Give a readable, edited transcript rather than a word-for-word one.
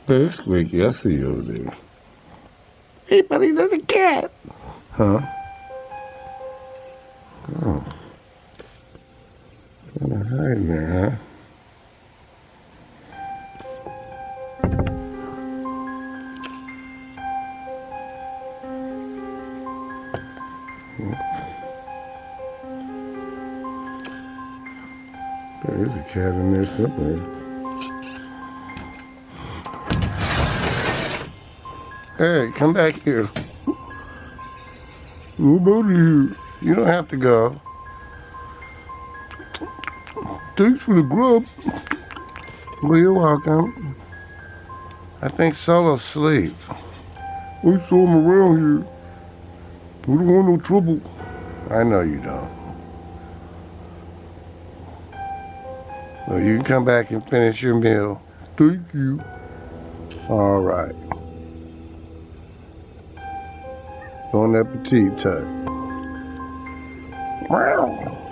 Hey, Squeaky, I see you over there. Hey, buddy, there's a cat. Huh? Oh. Kind of hiding there, huh? There's a cat in there somewhere. Hey, come back here. Nobody here. You don't have to go. Thanks for the grub. Well, you're welcome. I think Solo's asleep. We saw him around here. We don't want no trouble. I know you don't. Well, you can come back and finish your meal. Thank you. All right. Bon appetit, Tux. Wow.